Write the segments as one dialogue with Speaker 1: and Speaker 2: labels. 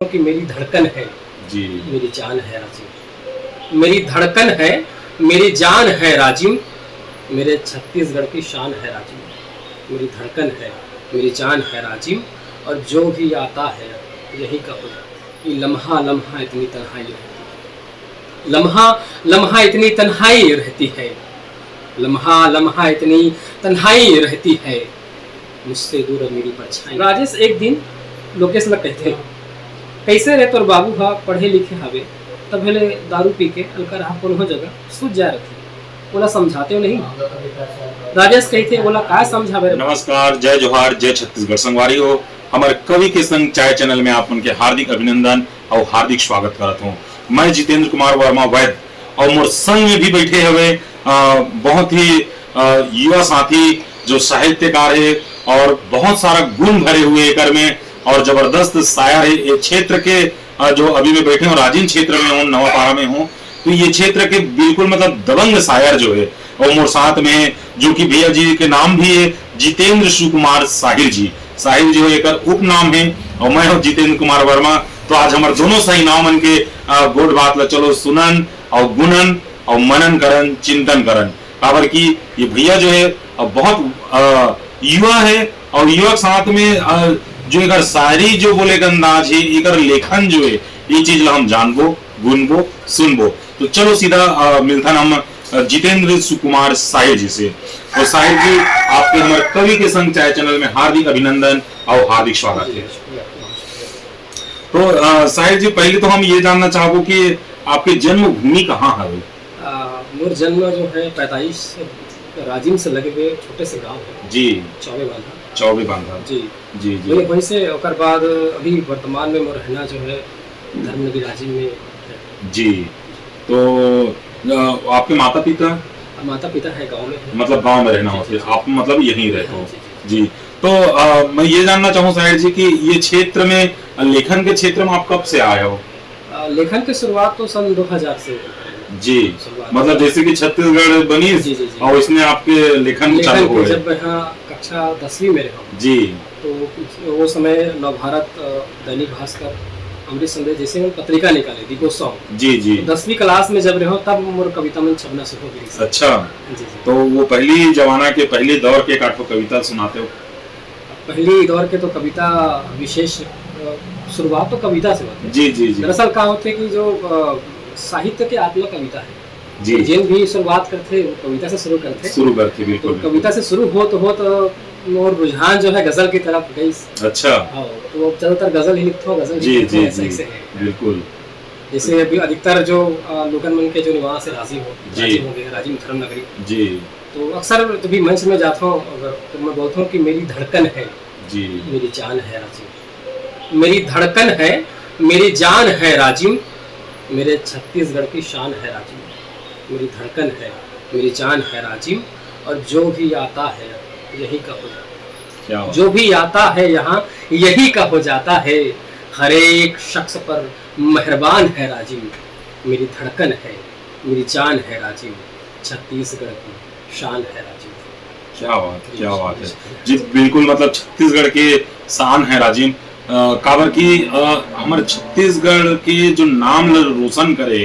Speaker 1: कि मेरी धड़कन है
Speaker 2: जी।
Speaker 1: मेरी जान है राजिम। मेरी धड़कन है मेरी जान है राजिम। मेरे छत्तीसगढ़ की शान है राजिम। मेरी धड़कन है मेरी जान है राजिम। और जो भी आता है यही कहो कि लम्हा लम्हा इतनी तन्हाई रहती है। लम्हा लम्हा इतनी तन्हाई रहती है। लम्हा लम्हा इतनी तन्हाई रहती है। मुझसे दूर मेरी परछाई। राजेश एक दिन लोकेश लग कहते कैसे रहे तोर बाबू हा पढ़े लिखे हवे तब हेले दारू पी के अलका रहा कोनो जगह सूझ जा रही बोला समझाते हो नहीं। राजेश कहते बोला का समझावे।
Speaker 2: नमस्कार, जय जोहार, जय छत्तीसगढ़ संगवारी हो। हमारे कवि के संग चाय चैनल में आप उनके हार्दिक अभिनंदन और हार्दिक स्वागत करता हूँ। मैं जितेंद्र कुमार वर्मा वैद और मोर संग में भी बैठे हुए बहुत ही युवा साथी जो साहित्यकार है और बहुत सारा गुण भरे हुए एक में और जबरदस्त शायर है। ये क्षेत्र के जो अभी मैं बैठे हूँ राजीन क्षेत्र में हूँ, नवापारा में हूँ, तो ये क्षेत्र के बिल्कुल मतलब दबंग शायर जो है और मोर साथ में जो कि भैया जी के नाम भी है जितेंद्र सुकुमार साहिर जी। साहिर जो एक उपनाम है और मैं हूँ जितेंद्र कुमार वर्मा। तो आज हमारे दोनों सही नाम उनके गोड बात ला चलो सुनन और गुणन और मनन करन चिंतन करन। खबर की ये भैया जो है बहुत युवा है और युवा साथ में जो एक शायरी जो बोले का अंदाज है एक लेखन जो है ये चीज ला हम जानबो गुनबो सुनबो। तो चलो सीधा मिलता हम जितेंद्र सुकुमार साहिर जी से। और साहिर जी आपके हमारे कवि के संग चाय चैनल में हार्दिक अभिनंदन और हार्दिक स्वागत है। तो साहिर जी पहले तो हम ये जानना चाहबो कि आपके जन्म भूमि कहाँ है?
Speaker 1: मोर जन्म जो है 45 राजिम से लगे हुए छोटे से गांव है
Speaker 2: जी,
Speaker 1: चौबे बांधा
Speaker 2: जी जी जी।
Speaker 1: वहीं से ओकर बाद अभी वर्तमान में मोर रहना जो है धर्मनगर राजिम में है।
Speaker 2: जी, तो आपके माता पिता
Speaker 1: है गांव में है।
Speaker 2: मतलब गांव में रहना होता है, आप मतलब यहीं रहते हो? जी। तो मैं ये जानना चाहूँ साहिर जी कि ये क्षेत्र में लेखन के क्षेत्र में आप कब से आए हो?
Speaker 1: लेखन की शुरुआत तो सन 2000 से
Speaker 2: जी, मतलब जैसे कि छत्तीसगढ़ बनी और इसमें आपके लेखन चालू हुए
Speaker 1: जब यहाँ कक्षा 10वीं में रहा
Speaker 2: जी,
Speaker 1: तो वो समय नवभारत दैनिक भास्कर अमृत संदेश जैसे हम पत्रिका निकाले दीपोत्सव
Speaker 2: जी जी
Speaker 1: 10वीं क्लास में जब रहो तब मोर कविता में छपना शुरू हो गई।
Speaker 2: अच्छा
Speaker 1: जी।
Speaker 2: तो वो पहली जमाना के पहले दौर के काठो कविता सुनाते हो?
Speaker 1: पहली दौर के तो कविता विशेष शुरुआत तो कविता से होती है।
Speaker 2: जी जी जी।
Speaker 1: दरअसल क्या होते कि जो साहित्य के आत्मा कविता है
Speaker 2: जी, जिन
Speaker 1: भी शुरुआत करते कविता से शुरू करते
Speaker 2: बिल्कुल।
Speaker 1: तो कविता से शुरू हो तो मोर रुझान जो है गजल की तरफ गई।
Speaker 2: अच्छा,
Speaker 1: तो ज्यादातर गजल ही लिखता हूँ। गजल
Speaker 2: जी जी जी बिल्कुल।
Speaker 1: जैसे अभी अधिकतर जो लोगन मन के जो निवास है राजी हो राजी धर्म नगरी
Speaker 2: जी,
Speaker 1: तो अक्सर कभी मंच में जाता हूँ अगर तो मैं बोलता हूँ कि मेरी धड़कन है
Speaker 2: जी
Speaker 1: मेरी जान है राजिम। मेरी धड़कन है मेरी जान है राजिम। मेरे छत्तीसगढ़ की शान है राजिम। मेरी धड़कन है मेरी जान है राजिम। और जो भी आता है यही का हो जाता है। जो भी आता है यहाँ यही का हो जाता है। हर एक शख्स पर मेहरबान है राजिम। मेरी धड़कन है मेरी जान है राजिम। छत्तीसगढ़ की शान है राजिम।
Speaker 2: क्या बात है जी, बिल्कुल मतलब छत्तीसगढ़ के शान है राजिम। काबर की हमारे छत्तीसगढ़ के जो नाम रोशन करे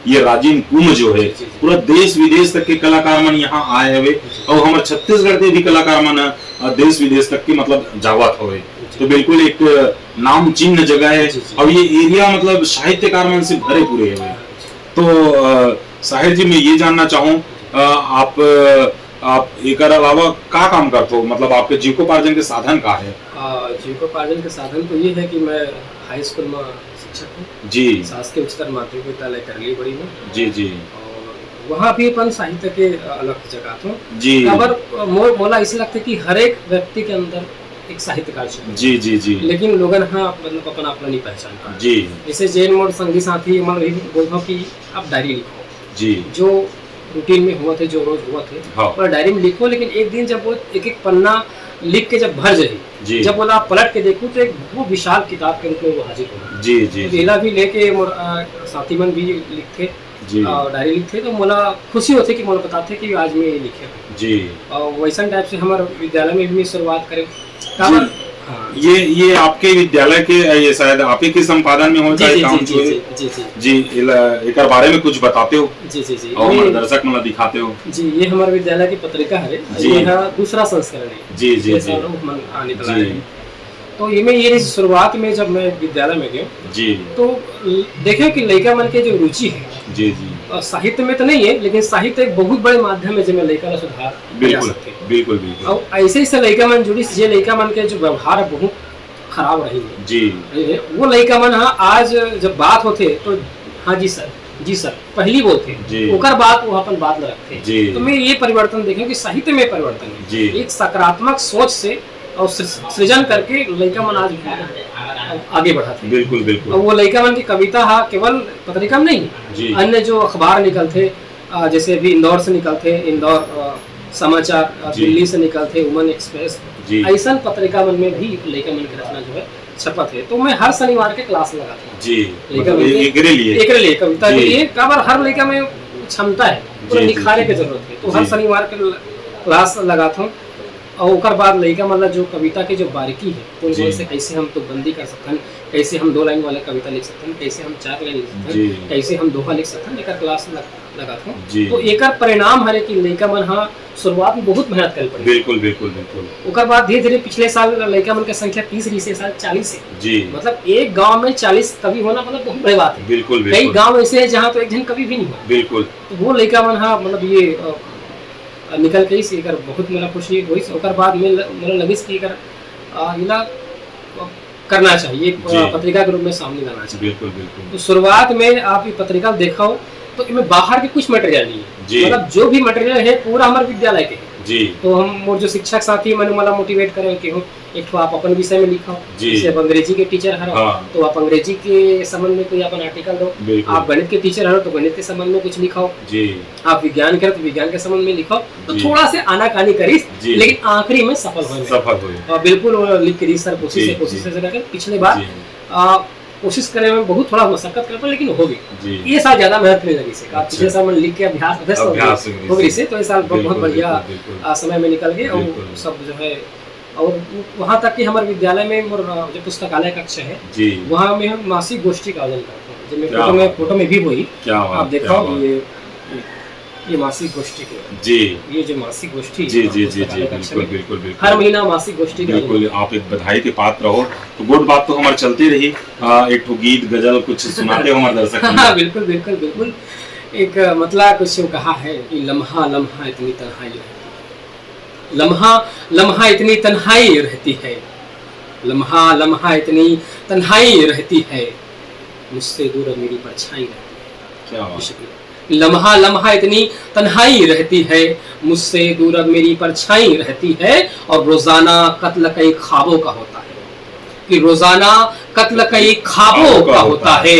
Speaker 2: ये राजिम कुंभ जो है पूरा देश विदेश तक के कलाकार मन यहाँ आए हुए और हमारे छत्तीसगढ़ के भी कलाकार मन देश विदेश तक की मतलब जावत हुए। तो बिल्कुल एक नाम चिन्ह जगह है और ये एरिया मतलब साहित्यकार मन से भरे पूरे हुए। तो साहिर जी मैं ये जानना चाहूँ आप एक अलावा क्या काम करते हो, मतलब आपके जीविकोपार्जन के साधन का है?
Speaker 1: जीविकोपार्जन के साधन तो ये है कि मैं हाई स्कूल में शिक्षक हूँ जी, शासकीय उच्चतर माध्यमिक विद्यालय करली बड़ी में जी जी। और वहाँ भी अपन साहित्य के अलग जगह था जी। पर मोला इस लगता है कि हर एक व्यक्ति के अंदर एक साहित्यकार जी जी जी, लेकिन लोगन हाँ मतलब अपना अपना नहीं पहचान पा जी। जैसे जैन मोर संगी साथी मैं बोलता हूँ कि आप डायरी लिखो जी, जो रूटीन में हुआ थे जो रोज हुआ थे और डायरी में लिखो। लेकिन एक दिन जब वो एक एक पन्ना लिख के जब भर जाए जब बोला पलट के देखो तो एक वो विशाल किताब के रूप में वो हाजिर हो जी जी। वेला भी लेके साथी मन भी लिखते डायरी लिखते तो मोला खुशी होती कि मोला बताते कि आज मैं ये लिखे जी। और वैसा टाइप से हमारे विद्यालय में भी शुरुआत करें हाँ।
Speaker 2: ये आपके विद्यालय के ये शायद आप ही के संपादन में होता है काम जो है? जी एक बारे में कुछ बताते हो?
Speaker 1: जी
Speaker 2: और हमारे दर्शक मतलब दिखाते हो?
Speaker 1: जी, ये हमारे विद्यालय की पत्रिका है, ये दूसरा संस्करण है।
Speaker 2: जी जी जी
Speaker 1: निकला है। तो ये शुरुआत में जब मैं विद्यालय में गया
Speaker 2: जी, तो
Speaker 1: देखे कि लड़का मन के जो रुचि है
Speaker 2: जी जी
Speaker 1: साहित्य में तो नहीं है, लेकिन साहित्य एक बहुत बड़े माध्यम है जिसमें लड़का का सुधार
Speaker 2: बिल्कुल बिल्कुल बिल्कुल।
Speaker 1: और ऐसे ही से लड़का मन जुड़ी जे लड़का मन के जो व्यवहार बहुत खराब रही है
Speaker 2: जी,
Speaker 1: वो लड़का मन आज जब बात होते तो हाँ जी सर पहली बोलते ओकर बात वो अपन बात न रखते। तो मैं ये परिवर्तन देखें कि साहित्य में परिवर्तन है, एक सकारात्मक सोच से और सृजन करके लड़का मन आज आगे बढ़ा थे।
Speaker 2: बिल्कुल बिल्कुल।
Speaker 1: और वो लड़का मन की कविता हा केवल पत्रिका में नहीं, अन्य जो अखबार निकलते जैसे अभी इंदौर से निकलते, इंदौर समाचार, दिल्ली से निकलते वुमन एक्सप्रेस, ऐसा पत्रिका मन में भी लड़का मन की रचना जो है छपत है। तो मैं हर शनिवार के क्लास लगाता हूँ
Speaker 2: जी,
Speaker 1: एकरे लिए कविता के लिए हर लड़का में क्षमता है, पूरा निखारे की जरूरत है। तो हर शनिवार के क्लास लगाता हूँ और उसके बाद लड़का मतलब जो कविता की जो बारीकी है, कोई से कैसे हम तो बंदी कर सकते हैं, कैसे हम 2 लाइन वाला कविता लिख सकते हैं, कैसे हम 4 लाइन लिख सकते हैं, कैसे हम दोहा लिख सकते हैं, एक क्लास लगाता हूँ। तो एक परिणाम है कि लड़का मन हाँ शुरुआत में बहुत मेहनत कर पड़ी।
Speaker 2: बिल्कुल बिल्कुल बिल्कुल।
Speaker 1: उसके बाद धीरे धीरे पिछले साल लड़का मन की संख्या 30 रही से साल 40 है
Speaker 2: जी, मतलब
Speaker 1: एक गांव में 40 कवि होना मतलब बहुत बड़ी बात है।
Speaker 2: बिल्कुल
Speaker 1: कई गांव ऐसे है जहाँ तो एक जन कवि भी नहीं हुआ।
Speaker 2: बिल्कुल।
Speaker 1: तो वो लड़का मन हाँ मतलब ये निकल के ही बहुत मेरा खुशी हुई। उसके बाद मेरा लगी कि इला करना चाहिए, पत्रिका के रूप में सामने लाना चाहिए।
Speaker 2: बिल्कुल बिल्कुल।
Speaker 1: तो शुरुआत में आप ये पत्रिका देखा हो तो इनमें बाहर के कुछ मटेरियल नहीं है, मतलब जो भी मटेरियल है पूरा हमारे विद्यालय के जी। तो हम और जो शिक्षक साथी मैंने मला मोटिवेट करें कि हो एक तो आप अपन विषय में लिखो, जैसे आप अंग्रेजी के टीचर हरो तो आप अंग्रेजी के संबंध में कोई अपन आर्टिकल दो, आप गणित के टीचर हरो तो गणित के संबंध में कुछ लिखो जी, आप विज्ञान करो तो विज्ञान के संबंध में लिखो। तो थोड़ा से आनाकानी करीस लेकिन आखिरी में सफल हो बिल्कुल लिख के सर कोशिश से पिछले बार कोशिश करे में बहुत थोड़ा मशक्कत कर पर लेकिन हो गई। ये साल ज्यादा मेहनत नहीं लगी से पिछले साल में लिख के अभ्यास हो गई से, तो इस साल बहुत बढ़िया समय में निकल गए और सब जो है। और वहाँ तक कि हमारे विद्यालय में जो पुस्तकालय कक्ष है वहाँ में हम मासिक गोष्ठी का आयोजन करते हैं, जिसमें फोटो में भी वही आप देखो ये मासिक गोष्ठी जी, ये जो मासिक गोष्ठी
Speaker 2: जी जी जी जी बिल्कुल बिल्कुल बिल्कुल
Speaker 1: हर महीना मासिक गोष्ठी
Speaker 2: बिल्कुल। आप एक बधाई के पात्र हो। तो गुड बात तो हमारे चलती रही, एक तो गीत गजल कुछ सुनाते हो हमारे दर्शक।
Speaker 1: हाँ बिल्कुल बिल्कुल बिल्कुल। एक मतलब कुछ कहा है कि लम्हा लम्हा इतनी तन्हाई रहती, लम्हा लम्हा इतनी तन्हाई रहती है, लम्हा लम्हा इतनी तन्हाई रहती है, मुझसे दूर मेरी परछाई रहती है। क्या लम्हा लम्हा इतनी तन्हाई रहती है, मुझसे दूर अब मेरी परछाई रहती है। और रोजाना कत्ल कई ख्वाबों का होता है, कि रोजाना कत्ल कई ख्वाबों का होता है,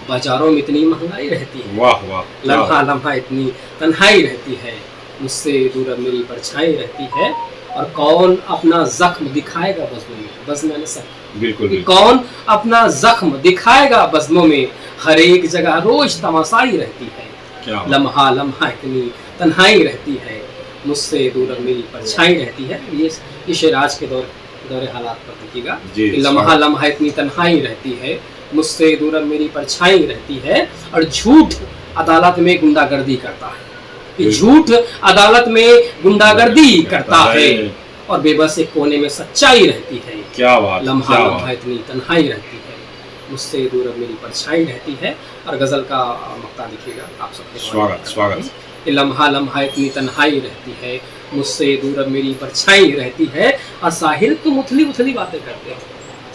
Speaker 1: बाजारों में इतनी महंगाई रहती है।
Speaker 2: वाह वाह।
Speaker 1: लम्हा लम्हा इतनी तन्हाई रहती है, मुझसे दूर अब मेरी परछाई रहती है। और कौन अपना जख्म दिखाएगा बज़्मों में, बज़्म में सब
Speaker 2: बिल्कुल।
Speaker 1: कौन अपना जख्म दिखाएगा बज़्मों में, हर एक जगह रोज तमाशाई रहती है। लम्हा लम्हा इतनी तन्हाई रहती है, मुझसे दूर मेरी परछाई रहती है। ये शेराज के दौरे हालात पर देखिएगा, लम्हा लम्हा इतनी तन्हाई रहती है, मुझसे दूर मेरी परछाई रहती है। और झूठ अदालत में गुंडागर्दी करता है, झूठ अदालत में गुंडागर्दी करता है, और बेबस एक कोने में सच्चाई रहती है।
Speaker 2: क्या बात।
Speaker 1: लम्हा लम्हा इतनी तन्हाई रहती है, मुझसे दूर मेरी परछाई रहती है। और गजल का मक्ता देखिएगा आप सबके
Speaker 2: स्वागत।
Speaker 1: लम्हा लम्हा इतनी तन्हाई रहती है, मुझसे दूर मेरी परछाई रहती है। और साहिर तुम उथली उथली बातें करते हो,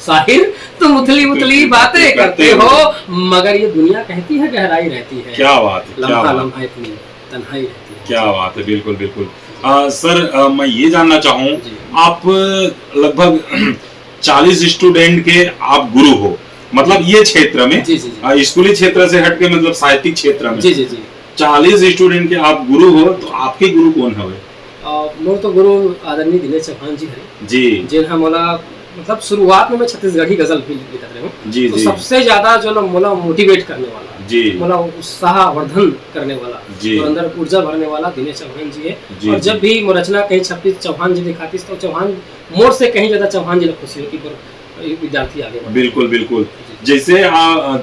Speaker 1: साहिर तुम उथली उथली बातें करते हो, मगर ये दुनिया कहती है गहराई रहती है।
Speaker 2: क्या बात।
Speaker 1: लम्हा लम्हा इतनी तन्हाई रहती है।
Speaker 2: क्या बात है। बिल्कुल बिल्कुल। सर मैं ये जानना चाहूँ, आप लगभग 40 स्टूडेंट के आप गुरु हो, मतलब ये क्षेत्र में स्कूली क्षेत्र से हटके मतलब साहित्यिक क्षेत्र में 40 स्टूडेंट के आप गुरु हो, तो आपके गुरु कौन है?
Speaker 1: मोर तो गुरु आदरणीय दिनेश चौहान जी है जी, जिन्हें मोला मतलब शुरुआत में मैं छत्तीसगढ़ी गजल भी लिखत रहे हूँ जी, तो जी। सबसे ज्यादा जो ना मोला मोटिवेट करने वाला जी, मोला उत्साह वर्धन करने वाला और अंदर ऊर्जा भरने वाला दिनेश चौहान जी है जी। और जब भी रचना कहीं छपी चौहान जी दिखाती तो चौहान मोर से कहीं ज्यादा चौहान जी ला खुशी हो कि विद्यार्थी आगे बढ़े।
Speaker 2: बिल्कुल बिल्कुल, जैसे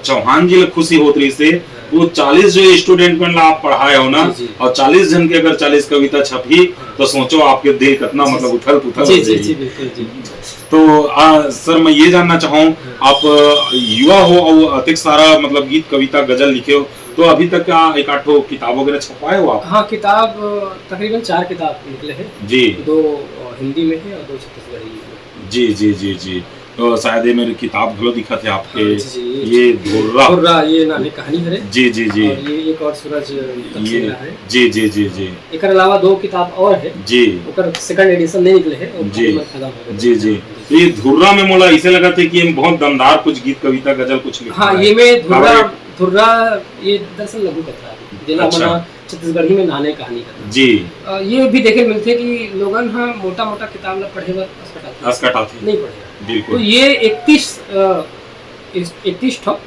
Speaker 2: चौहान जी ला खुशी होत रही से वो 40 जो स्टूडेंट में आप पढ़ाए हो ना, और 40 जन के अगर 40 कविता छपी तो सोचो आपके दिल कितना मतलब उथल पुथल हो जाएगी। तो सर मैं ये जानना चाहूँ, आप युवा हो और अतिक सारा मतलब गीत कविता गजल लिखे हो, तो अभी तक एक आठ किताब वगैरह छपाए हो आप?
Speaker 1: हाँ, किताब तकरीबन 4 किताब निकले हैं जी, 2 हिंदी में है और 2 छत्तीसगढ़ी में।
Speaker 2: जी जी जी जी, तो शायद ये मेरी किताब घलो दिखा थे आपके। हाँ, ये धुर्रा
Speaker 1: ये नानी कहानी है
Speaker 2: जी जी जी,
Speaker 1: और ये एक और सूरज
Speaker 2: ये है जी जी जी जी।
Speaker 1: एक अलावा 2 किताब और है जी, ओकर सेकंड एडिशन नहीं निकले है
Speaker 2: जी जी जी। ये धुर्रा में मोला ऐसे लगा था कि बहुत दमदार कुछ गीत कविता गजल कुछ लिखा।
Speaker 1: हाँ, ये में धुर्रा ये दरअसल लघु कथा है, जेला मना छत्तीसगढ़ी में नाने कहानी है जी। ये भी देखे मिलते कि लोगन हाँ मोटा मोटा किताब ला पढ़े बर असकटाथे नहीं पढ़े। बिल्कुल, तो ये 31 ठो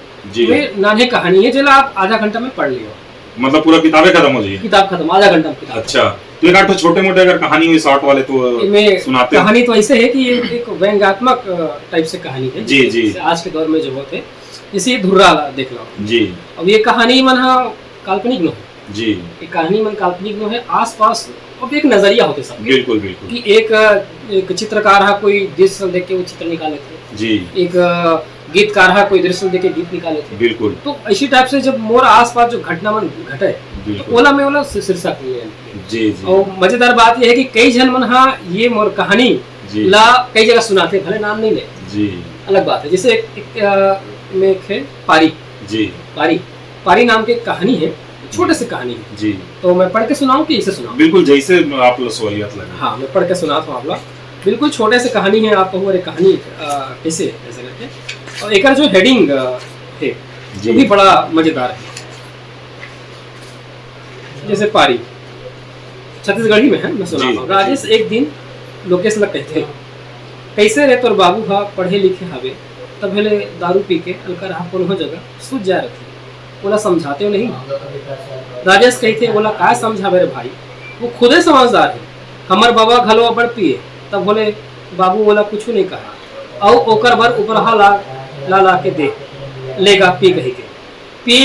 Speaker 1: में नाने कहानी है, जेला आप आधा घंटा में पढ़ लियो,
Speaker 2: मतलब पूरा किताबें खत्म हो जाएगी।
Speaker 1: किताब खत्म आधा घंटा में।
Speaker 2: अच्छा, तो एक आठ छोटे मोटे अगर कहानी हुई शॉर्ट वाले तो सुनाते हैं।
Speaker 1: कहानी तो ऐसे है कि ये एक व्यंग्यात्मक टाइप से कहानी है
Speaker 2: जी जी,
Speaker 1: आज के दौर में जो होते, जैसे ये धुर्रा देख लो
Speaker 2: जी।
Speaker 1: अब ये कहानी मन काल्पनिक न है
Speaker 2: जी,
Speaker 1: ये कहानी मन काल्पनिक न है, आस पास अब एक नजरिया होते सब।
Speaker 2: बिल्कुल बिल्कुल,
Speaker 1: कि एक चित्रकार है, कोई दृश्य देख के वो चित्र निकाले थे जी, एक गीतकार है, कोई दृश्य देख के गीत निकाले थे। बिल्कुल, तो इसी टाइप से जब मोर आस पास जो घटना मन घटे तो ओला में ओला शीर्षक जी जी। और मजेदार बात यह है कि कई जन मन हाँ ये मोर कहानी ला कई जगह सुनाते, भले नाम नहीं ले जी, अलग बात है। जैसे एक है पारी जी, पारी नाम की कहानी है, छोटे से कहानी है जी, तो मैं पढ़ के सुनाऊं कि इसे सुनाऊं?
Speaker 2: बिल्कुल, जैसे आप लोग सहूलियत लगे।
Speaker 1: हाँ, मैं पढ़ के सुनाता हूँ आप लोग। बिल्कुल छोटे से कहानी है, आप हमारे कहानी कैसे ऐसे करके, और एक जो हेडिंग है वो भी बड़ा मजेदार है। जैसे पारी छत्तीसगढ़ी में है, मैं सुनाता हूँ। राजेश एक दिन लोकेश लग कहते कैसे रे तोर बाबू हा पढ़े लिखे हवे, तब हेले दारू पी के अलका रहा कोनो जगह सूझ जा रहे, बोला समझाते हो नहीं? राजेश कहते बोला का समझावे रे भाई, वो खुदे समझदार है, हमार बाबा घलो बड़ पिए। तब बोले बाबू बोला कुछ नहीं कहा, और ओकर बर ऊपर ला के दे लेगा पी कही के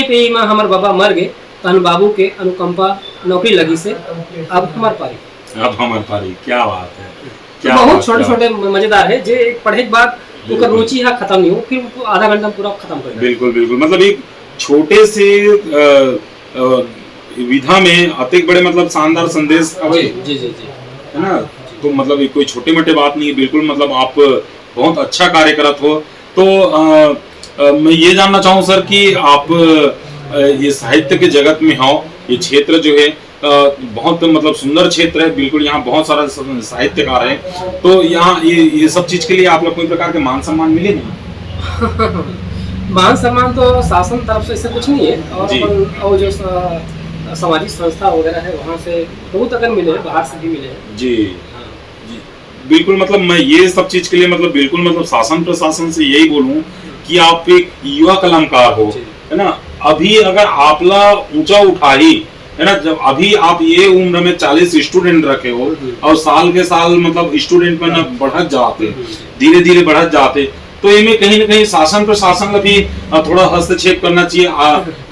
Speaker 1: पी में हमार बाबा मर गए, तहन बाबू के अनुकंपा नौकरी लगी से अब हमार पारी। क्या बात है, क्या तो बहुत छोटे छोटे मजेदार है, जे पढ़े के बाद ओकर रुचि है खत्म नहीं हो, फिर आधा घंटा पूरा खत्म कर। बिल्कुल बिल्कुल, मतलब एक छोटे से विधा में अतिक बड़े मतलब शानदार संदेश जी जी जी है ना। तो मतलब ये कोई छोटे मोटे बात नहीं है, बिल्कुल मतलब आप बहुत अच्छा कार्य करत हो। तो मैं ये जानना चाहूँ सर कि आप ये साहित्य के जगत में हो, ये क्षेत्र जो है बहुत मतलब सुंदर क्षेत्र है, बिल्कुल यहाँ बहुत सारा साहित्यकार है, तो यहाँ ये सब चीज के लिए आप लोग कोई प्रकार के मान सम्मान मिले नहीं? मान सम्मान तो शासन तरफ से ऐसा कुछ नहीं है, और जो सामाजिक संस्था वगैरह है वहाँ से बहुत अगर मिले, बाहर से भी मिले हैं जी। हाँ जी, बिल्कुल, मतलब मैं ये सब चीज के लिए मतलब बिल्कुल मतलब शासन प्रशासन से यही बोलूँ कि आप एक युवा कलाकार हो, है ना। अभी अगर आपला ऊंचा उठा ही है ना, जब अभी आप ये उम्र में 40 स्टूडेंट रखे हो और साल के साल मतलब स्टूडेंट में न बढ़त जाते, धीरे धीरे बढ़त जाते, तो इनमें कहीं ना कहीं शासन प्रशासन का भी थोड़ा हस्तक्षेप करना चाहिए।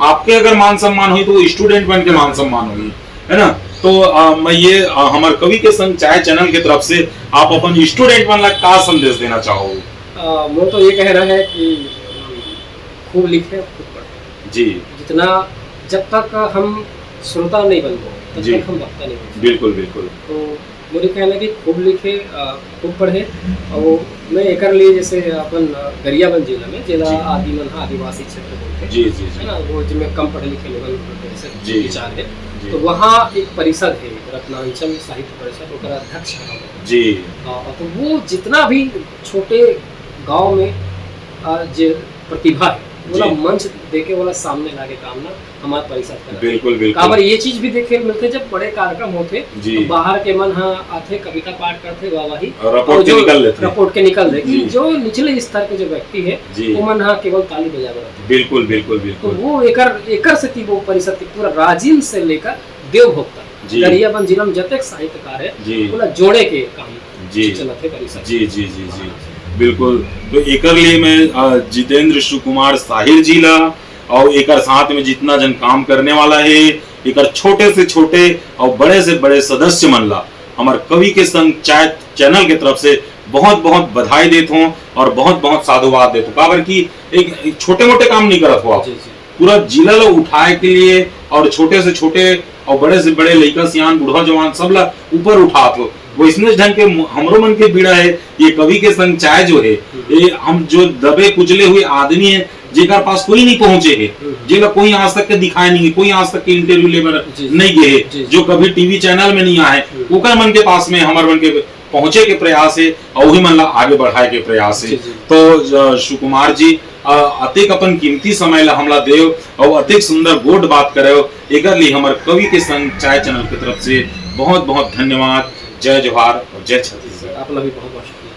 Speaker 1: आपके अगर मान सम्मान हुई तो स्टूडेंट बन के मान सम्मान होगी, है ना। तो मैं ये हमारे कवि के संग चाय चैनल की तरफ से आप अपन स्टूडेंट बन का संदेश देना चाहो? वो तो ये कह रहा है कि खूब लिखे खूब पढ़े जी, जितना जब तक हम श्रोता नहीं बन तब तक हम वक्ता नहीं बन। बिल्कुल बिल्कुल, तो मुझे कहना कि खूब लिखे खूब पढ़े। और मैं एक लिए जैसे अपन गरियाबंद जिला में जिला आदिवासी क्षेत्र बोलते जी जी है ना, वो जिनमें कम पढ़े लिखे लोग विचार है, तो वहाँ एक परिषद है रत्नांचल साहित्य परिषद, उसका अध्यक्ष है जी। तो वो जितना भी छोटे गांव में जो प्रतिभा है बोला मंच देके बोला सामने लाके काम ना हमारे परिषद का। बिल्कुल बिल्कुल, काबर ये चीज भी देखे मिलते जब बड़े कार्यक्रम होते तो बाहर के मन हाँ आते कविता पाठ करते वाही और जो रिपोर्ट के निकल रहे जो निचले स्तर के जो व्यक्ति है वो मन हाँ केवल ताली बजा रहे। बिल्कुल बिल्कुल बिल्कुल, तो वो एकर से थी वो परिषद की पूरा राजिम से लेकर देवभोग तक गरियाबंद जिला में जब तक साहित्यकार है पूरा जोड़े के काम
Speaker 2: जी
Speaker 1: चलत है करी सब।
Speaker 2: जी जी जी जी बिल्कुल। तो एकर लिए मैं जितेंद्र सुकुमार साहिल जी ला और एकर साथ में जितना जन काम करने वाला है, एकर छोटे से छोटे और बड़े से बड़े सदस्य मन ला हमार कवि के संग चाय चैनल के तरफ से बहुत बहुत बधाई देता हूँ और बहुत बहुत साधुवाद देता हूँ। काबर की एक छोटे मोटे काम नहीं करत हो आप, पूरा जिला लो उठाए के लिए और छोटे से छोटे और बड़े से बड़े लड़का सियान बूढ़ा जवान सब ला ऊपर उठात हो। वो इसमें ढंग के हमरो मन के बीड़ा है ये कवि के संग चाय जो है, ये हम जो दबे कुचले हुए आदमी है जेकर पास कोई नहीं पहुंचे है, जेला कोई आज तक के दिखाए नहीं है, कोई आज तक के इंटरव्यू लेबर नहीं गए, जो कभी टीवी चैनल में नहीं आए, ओकर मन के पास में हमार मन के पहुंचे के प्रयास है और वही मन ला आगे बढ़ाए के प्रयास है। तो सुकुमार जी अतिक अपन कीमती समय ला हमला देव और अतिक सुंदर गोड बात करे एकर लिए हमार कवि के संग चाय चैनल की तरफ से बहुत बहुत धन्यवाद। जय जोहार और जय छत्तीसगढ़।
Speaker 1: आपला भी बहुत बहुत शुक्रिया।